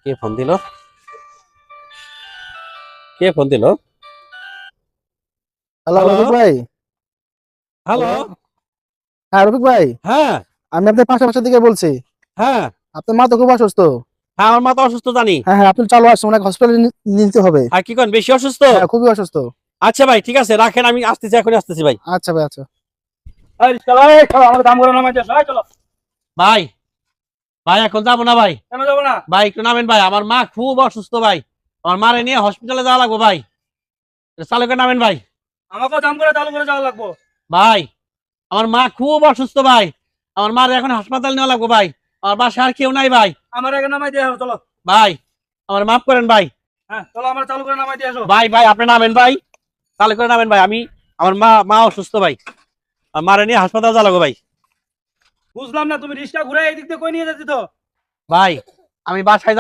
কে phone দিল? কে phone দিল? Hello hello? রফিক ভাই। হ্যালো? হ্যাঁ রফিক ভাই, হ্যাঁ, আমি আপনার পাশের বাসা থেকে বলছি। হ্যাঁ, আপনার মা তো খুব অসুস্থ। হ্যাঁ, আমার মা তো অসুস্থ জানি। হ্যাঁ হ্যাঁ, আপনি চালু আসুন, ওনাকে হসপিটালে নিতে হবে। আর কি করেন, বেশি অসুস্থ? হ্যাঁ খুবই অসুস্থ। আচ্ছা ভাই, ঠিক আছে, রাখেন, আমি আসতেছি, এখনই আসতেছি ভাই। আচ্ছা ভাই, আচ্ছা। ভাই, ভাই এখন যাবো না ভাই। কেন যাবো না? ভাই একটু নামেন ভাই, আমার মা খুব অসুস্থ ভাই। আমার মারে নিয়ে হসপিটালে যাওয়া লাগবে ভাই। চালকে নামেন ভাই। আমাকেও দাম করে চালু করে যাওয়া লাগবো। ভাই, আমার মা খুব অসুস্থ ভাই। আমার মারে এখন হাসপাতাল নেওয়া লাগবে ভাই। আমার বাসায় আর কেউ নাই ভাই। আমার আগে নামাই দিয়ে আসো, চলো। ভাই, আমার মাফ করেন ভাই। হ্যাঁ চলো, আমার চালু করে নামাই দিয়ে আসো। ভাই, ভাই আপনি নামেন ভাই, চালু করে নামেন ভাই। আমার মা অসুস্থ ভাই। আর মারে নিয়ে হাসপাতাল যাওয়া লাগবে ভাই। বুঝলাম না, তুমি রিক্সা ঘুরে এই দিক দিয়ে কই নিয়ে যাচ্ছি তো? ভাই, আমি বাসায় যাব।